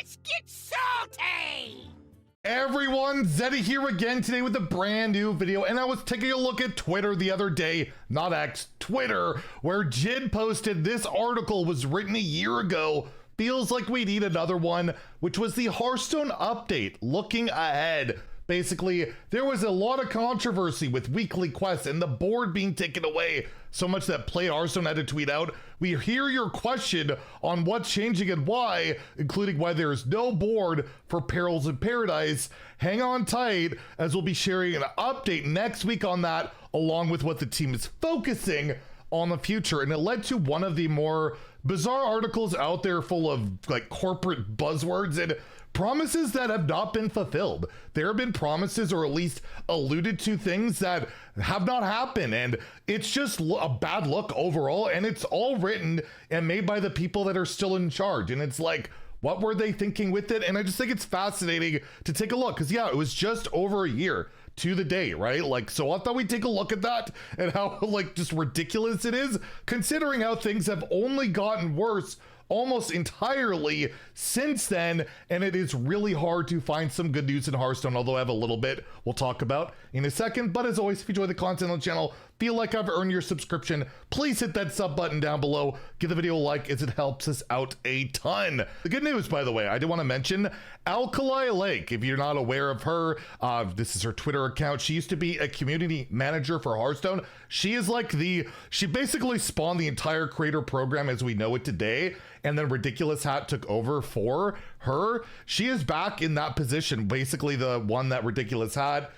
Let's get salty! Everyone, Zeddy here again today with a brand new video, and I was taking a look at Twitter the other day, not X, Twitter, where Jid posted this article was written a year ago. Feels like we need another one, which was the Hearthstone update, looking ahead. Basically, there was a lot of controversy with weekly quests and the board being taken away, so much that Play Hearthstone had to tweet out, "We hear your question on what's changing and why, including why there is no board for Perils in Paradise. Hang on tight, as we'll be sharing an update next week on that, along with what the team is focusing on the future." And it led to one of the more bizarre articles out there full of like corporate buzzwords and promises that have not been fulfilled. There have been promises, or at least alluded to, things that have not happened, and it's just a bad look overall, and it's all written and made by the people that are still in charge. And it's like, what were they thinking with it? And I just think it's fascinating to take a look, because yeah, it was just over a year to the day, right? Like, so I thought we'd take a look at that and how like just ridiculous it is, considering how things have only gotten worse almost entirely since then. And it is really hard to find some good news in Hearthstone, although I have a little bit we'll talk about in a second. But as always, if you enjoy the content on the channel, feel like I've earned your subscription, please hit that sub button down below, give the video a like, as it helps us out a ton. The good news, by the way, I do want to mention Alkali Lake. If you're not aware of her, this is her Twitter account. She used to be a community manager for Hearthstone. She is like she basically spawned the entire creator program as we know it today, and then Ridiculous Hat took over for her. She is back in that position, basically the one that Ridiculous Hat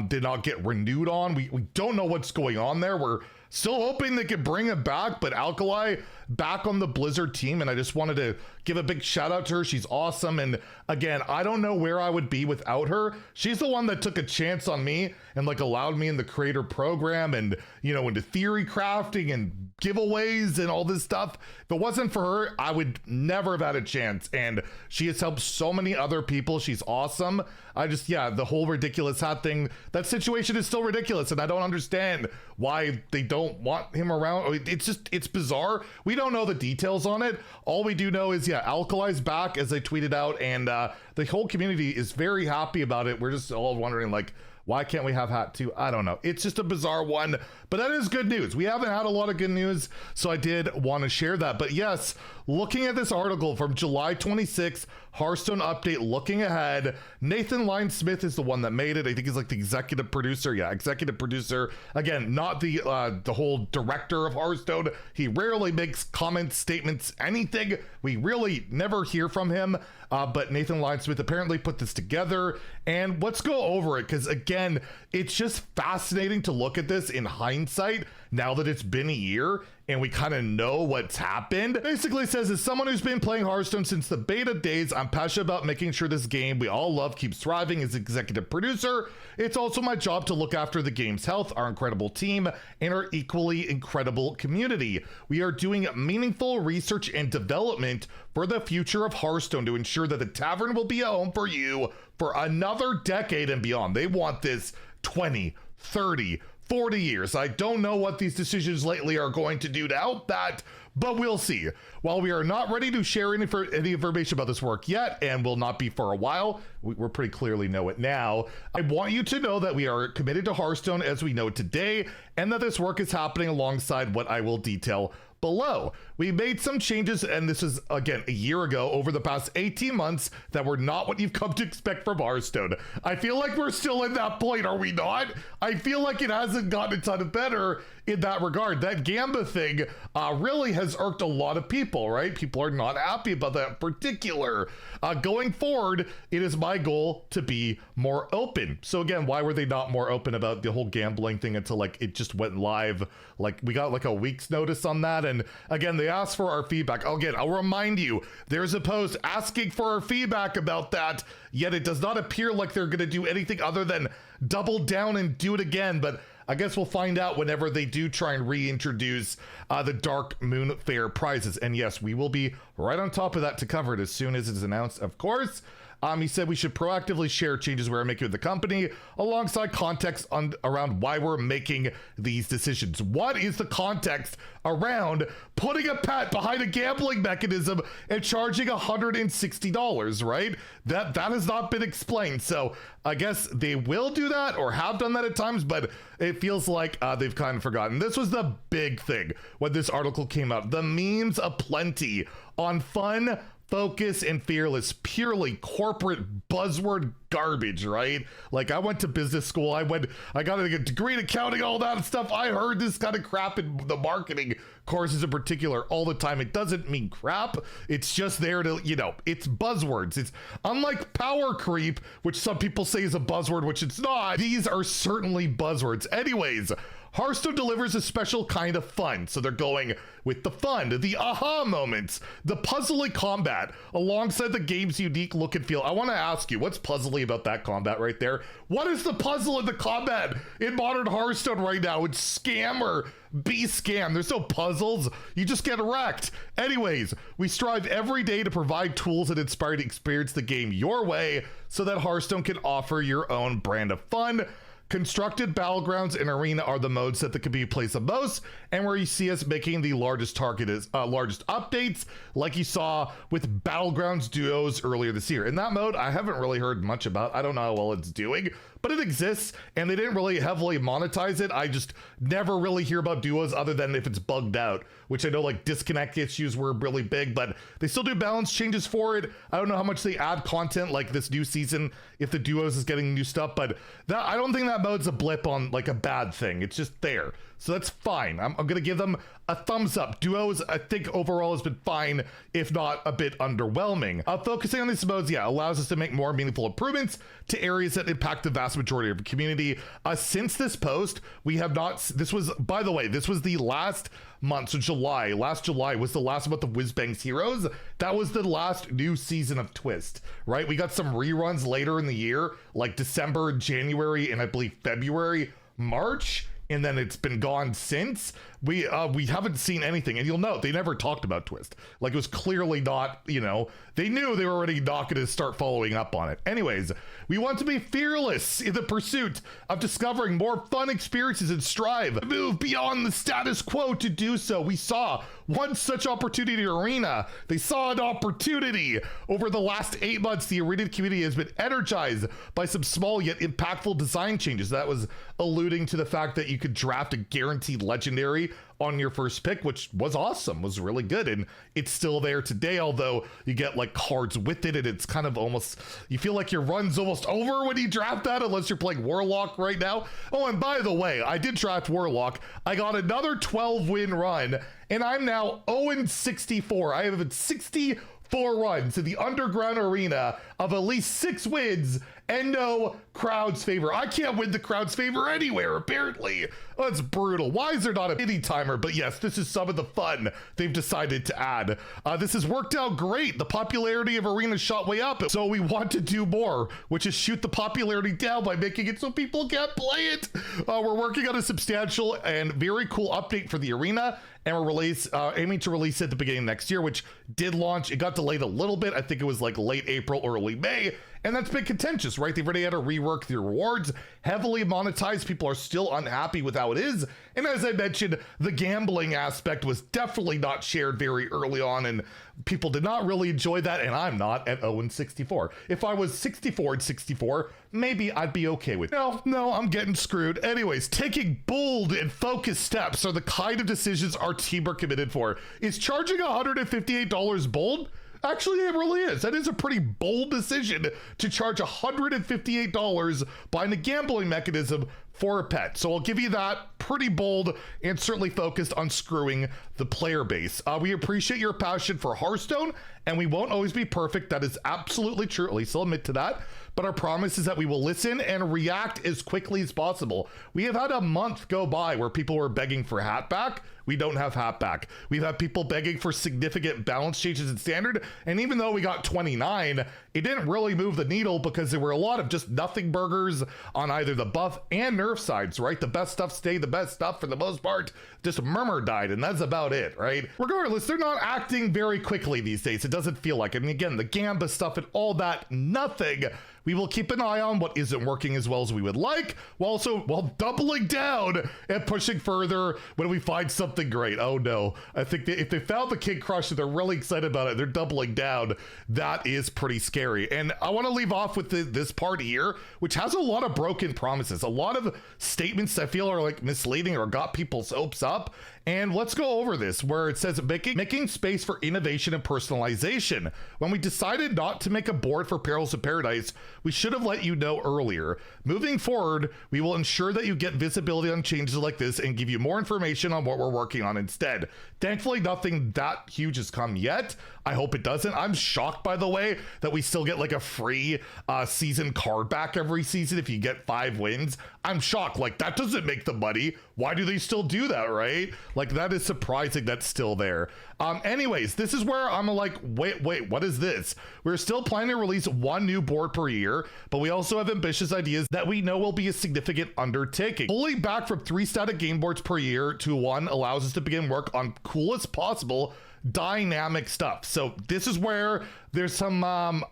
did not get renewed on. We don't know what's going on there. We're still hoping they could bring it back, but Alkali back on the Blizzard team, and I just wanted to give a big shout out to her. She's awesome, and again, I don't know where I would be without her. She's the one that took a chance on me and like allowed me in the creator program and, you know, into theory crafting and giveaways and all this stuff. If it wasn't for her, I would never have had a chance, and she has helped so many other people. She's awesome. I just, yeah, the whole Ridiculous Hat thing, that situation is still ridiculous, and I don't understand why they don't want him around. It's bizarre. We don't know the details on it. All we do know is, yeah, Alkali's back, as they tweeted out, and the whole community is very happy about it. We're just all wondering, like, why can't we have Hat 2? I don't know. It's just a bizarre one, but that is good news. We haven't had a lot of good news, so I did want to share that. But yes, looking at this article from July 26th, Hearthstone update looking ahead, Nathan Lyon Smith is the one that made it. I think he's like the executive producer. Yeah, executive producer. Again, not the whole director of Hearthstone. He rarely makes comments, statements, anything. We really never hear from him. But Nathan Lyon Smith apparently put this together, and let's go over it, because again, it's just fascinating to look at this in hindsight now that it's been a year and we kind of know what's happened. Basically says, as someone who's been playing Hearthstone since the beta days, I'm passionate about making sure this game we all love keeps thriving. As executive producer, it's also my job to look after the game's health, our incredible team, and our equally incredible community. We are doing meaningful research and development for the future of Hearthstone to ensure that the tavern will be a home for you for another decade and beyond. They want this 20, 30, 40 years. I don't know what these decisions lately are going to do to help that, but we'll see. While we are not ready to share any information about this work yet, and will not be for a while, we're pretty clearly know it now, I want you to know that we are committed to Hearthstone as we know it today, and that this work is happening alongside what I will detail below. We made some changes, and this is again a year ago, over the past 18 months, that were not what you've come to expect from Hearthstone. I feel like we're still in that point, are we not? I feel like it hasn't gotten a ton better in that regard. That Gamba thing really has irked a lot of people, right? People are not happy about that in particular. Going forward, it is my goal to be more open. So again, why were they not more open about the whole gambling thing until like it just went live? Like we got like a week's notice on that. And again, they asked for our feedback. Again, I'll remind you, there's a post asking for our feedback about that, yet it does not appear like they're going to do anything other than double down and do it again. But I guess we'll find out whenever they do try and reintroduce the Dark Moon Fair prizes. And yes, we will be right on top of that to cover it as soon as it is announced, of course. He said we should proactively share changes we're making with the company alongside context around why we're making these decisions. What is the context around putting a pet behind a gambling mechanism and charging $160, right? That has not been explained. So I guess they will do that or have done that at times, but it feels like they've kind of forgotten. This was the big thing when this article came out. The memes aplenty on fun, focus, and fearless, purely corporate buzzword garbage, right? Like, I went to business school, I got a degree in accounting, all that stuff. I heard this kind of crap in the marketing courses in particular all the time. It doesn't mean crap. It's just there to, it's buzzwords. It's unlike power creep, which some people say is a buzzword, which it's not. These are certainly buzzwords. Anyways, Hearthstone delivers a special kind of fun. So they're going with the fun, the aha moments, the puzzly combat, alongside the game's unique look and feel. I want to ask you, what's puzzly about that combat right there? What is the puzzle in the combat in modern Hearthstone right now? It's scam or be scam. There's no puzzles. You just get wrecked. Anyways, we strive every day to provide tools that inspire you to experience the game your way so that Hearthstone can offer your own brand of fun. Constructed battlegrounds and arena are the modes that can be played the most, and where you see us making the largest largest updates, like you saw with battlegrounds duos earlier this year. In that mode, I haven't really heard much about. I don't know how well it's doing, but it exists, and they didn't really heavily monetize it. I just never really hear about duos other than if it's bugged out, which I know like disconnect issues were really big, but they still do balance changes for it. I don't know how much they add content like this new season if the duos is getting new stuff, but that I don't think that mode's a blip on like a bad thing. It's just there. So that's fine. I'm gonna give them a thumbs up. Duos, I think overall has been fine, if not a bit underwhelming. Focusing on these modes, allows us to make more meaningful improvements to areas that impact the vast majority of the community. Since this post, we have not, this was, by the way, this was the last month, so last July was the last month of Whizbang's Heroes. That was the last new season of Twist, right? We got some reruns later in the year, like December, January, and I believe February, March, and then it's been gone since. We haven't seen anything, and you'll note they never talked about Twist. Like, it was clearly not, they knew they were already not going to start following up on it. Anyways, we want to be fearless in the pursuit of discovering more fun experiences and strive to move beyond the status quo. To do so, we saw one such opportunity in Arena. They saw an opportunity. Over the last 8 months, the Arena community has been energized by some small yet impactful design changes. That was alluding to the fact that you could draft a guaranteed legendary on your first pick, which was awesome, was really good, and it's still there today, although you get like cards with it, and it's kind of almost, you feel like your run's almost over when you draft that, unless you're playing Warlock right now. Oh, and by the way, I did draft Warlock. I got another 12-win run, and I'm now 0-64. I have 64 runs in the underground arena of at least 6 wins and no crowd's favor. I can't win the crowd's favor anywhere, apparently. That's brutal. Why is there not a mini timer? But yes, this is some of the fun they've decided to add. This has worked out great. The popularity of Arena shot way up, so we want to do more, which is shoot the popularity down by making it so people can't play it. We're working on a substantial and very cool update for the Arena, and we're aiming to release it at the beginning of next year, which did launch. It got delayed a little bit. I think it was like late April, early May, and that's been contentious, right? They've already had to rework the rewards, heavily monetized. People are still unhappy with how it is. And as I mentioned, the gambling aspect was definitely not shared very early on, and people did not really enjoy that, and I'm not at 0-64. If I was 64-64, maybe I'd be okay with it. No, I'm getting screwed. Anyways, taking bold and focused steps are the kind of decisions our team are committed for. Is charging $158 bold? Actually, it really is. That is a pretty bold decision to charge $158 buying a gambling mechanism for a pet. So I'll give you that. Pretty bold and certainly focused on screwing the player base. We appreciate your passion for Hearthstone, and we won't always be perfect. That is absolutely true. At least I'll admit to that. But our promise is that we will listen and react as quickly as possible. We have had a month go by where people were begging for hat back. We don't have hat back. We've had people begging for significant balance changes in standard. And even though we got 29, it didn't really move the needle because there were a lot of just nothing burgers on either the buff and nerf nerf sides, right? The best stuff stayed the best stuff for the most part. Just Murmur died, and that's about it, right? Regardless, they're not acting very quickly these days. It doesn't feel like it. And again, the Gamba stuff and all that, nothing. We will keep an eye on what isn't working as well as we would like, while doubling down and pushing further when we find something great. Oh no, I think that if they found the King Crusher, they're really excited about it, they're doubling down. That is pretty scary. And I want to leave off with this part here, which has a lot of broken promises, a lot of statements I feel are like misleading or got people's hopes up. And let's go over this, where it says making space for innovation and personalization. When we decided not to make a board for Perils of Paradise, we should have let you know earlier. Moving forward, we will ensure that you get visibility on changes like this and give you more information on what we're working on instead. Thankfully, nothing that huge has come yet. I hope it doesn't. I'm shocked, by the way, that we still get like a free season card back every season if you get 5 wins. I'm shocked. Like, that doesn't make the money. Why do they still do that, right? Like, that is surprising that's still there. Anyways, this is where I'm like, wait, what is this? We're still planning to release 1 new board per year, but we also have ambitious ideas that we know will be a significant undertaking. Pulling back from 3 static game boards per year to 1 allows us to begin work on coolest possible dynamic stuff. So this is where there's some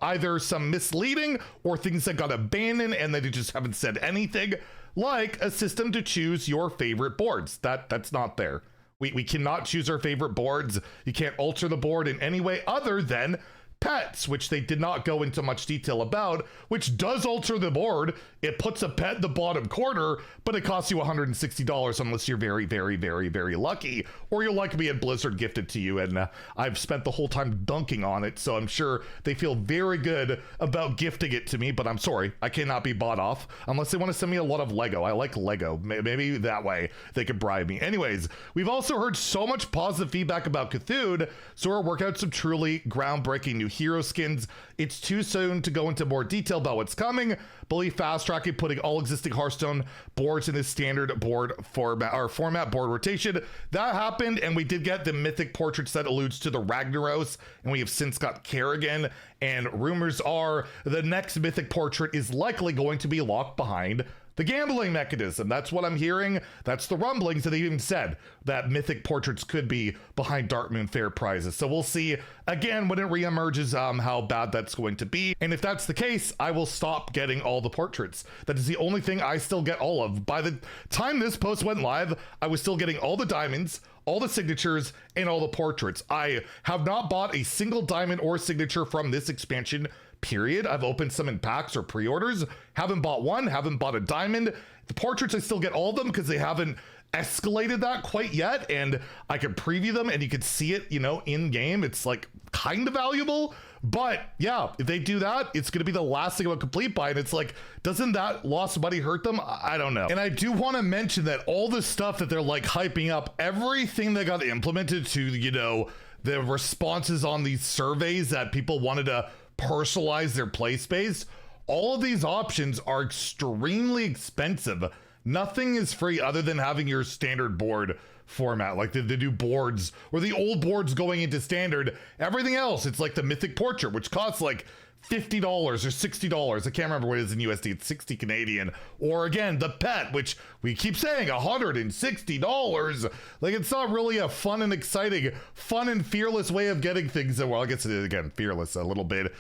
either some misleading or things that got abandoned and they just haven't said anything, like a system to choose your favorite boards. That's not there. We cannot choose our favorite boards. You can't alter the board in any way other than pets, which they did not go into much detail about, which does alter the board. It puts a pet in the bottom corner, but it costs you $160 unless you're very, very, very, very lucky, or you're like me and Blizzard gifted to you, and I've spent the whole time dunking on it, so I'm sure they feel very good about gifting it to me, but I'm sorry, I cannot be bought off unless they want to send me a lot of Lego. I like Lego. Maybe that way they could bribe me. Anyways, we've also heard so much positive feedback about Cthulhu, so we're working out some truly groundbreaking new hero skins. It's too soon to go into more detail about what's coming, but we fast-tracking putting all existing Hearthstone boards in this standard board format board rotation. That happened, and we did get the mythic portraits that alludes to the Ragnaros, and we have since got Kerrigan, and rumors are the next mythic portrait is likely going to be locked behind the gambling mechanism. That's what I'm hearing. That's the rumblings that they even said that mythic portraits could be behind Darkmoon Fair prizes. So we'll see again when it reemerges how bad that's going to be. And if that's the case, I will stop getting all the portraits. That is the only thing I still get all of. By the time this post went live, I was still getting all the diamonds, all the signatures, and all the portraits. I have not bought a single diamond or signature from this expansion period. I've opened some in packs or pre-orders, haven't bought one, haven't bought a diamond. The portraits, I still get all of them because they haven't escalated that quite yet, and I can preview them and you can see it, you know, in game. It's like kind of valuable, but yeah, if they do that, it's going to be the last thing of a complete buy, and it's like, doesn't that lost money hurt them? I don't know. And I do want to mention that all the stuff that they're like hyping up, everything that got implemented to, you know, the responses on these surveys that people wanted to personalize their play space, all of these options are extremely expensive. Nothing is free other than having your standard board format, like the new boards or the old boards going into standard. Everything else, it's like the mythic portrait, which costs like $50 or $60. I can't remember what it is in USD. It's 60 Canadian. Or again, the pet, which we keep saying $160. Like, it's not really a fun and exciting, fun and fearless way of getting things. Well, I guess it is, again, fearless a little bit.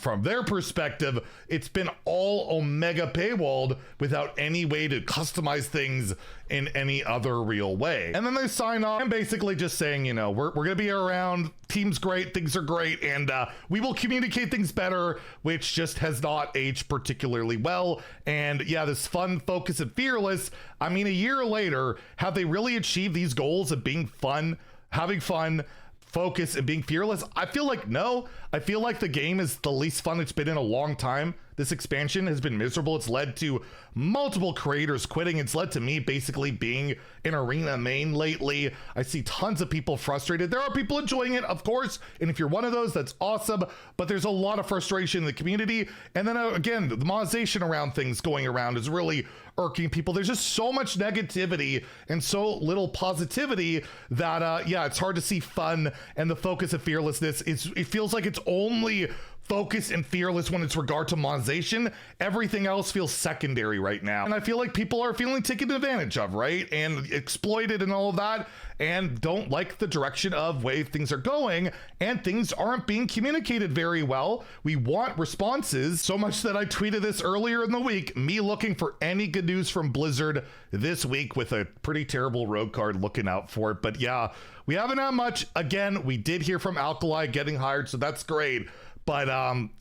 From their perspective, it's been all Omega paywalled without any way to customize things in any other real way. And then they sign off and basically just saying, you know, we're gonna be around, team's great, things are great, and we will communicate things better, which just has not aged particularly well. And yeah, this fun, focus, and fearless, I mean, a year later, have they really achieved these goals of being fun, having fun, focus, and being fearless? I feel like no. I feel like the game is the least fun it's been in a long time. This expansion has been miserable. It's led to multiple creators quitting. It's led to me basically being an arena main lately. I see tons of people frustrated. There are people enjoying it, of course, and if you're one of those, that's awesome, but there's a lot of frustration in the community. And then again, the monetization around things going around is really irking people. There's just so much negativity and so little positivity that yeah, it's hard to see fun and the focus of fearlessness. It feels like it's only focused and fearless when it's regard to monetization. Everything else feels secondary right now. And I feel like people are feeling taken advantage of, right? And exploited and all of that, and don't like the direction of way things are going, and things aren't being communicated very well. We want responses, so much that I tweeted this earlier in the week, me looking for any good news from Blizzard this week with a pretty terrible rogue card looking out for it. But yeah, we haven't had much. Again, we did hear from Alkali getting hired, so that's great. But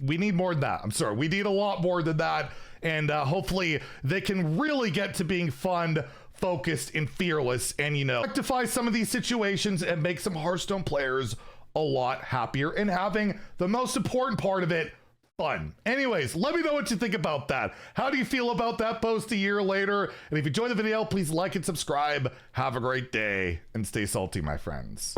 we need more than that. I'm sorry, we need a lot more than that. And hopefully they can really get to being fun, focused, and fearless, and, you know, rectify some of these situations and make some Hearthstone players a lot happier, and having the most important part of it, fun. Anyways, let me know what you think about that. How do you feel about that post a year later? And if you enjoyed the video, please like and subscribe. Have a great day and stay salty, my friends.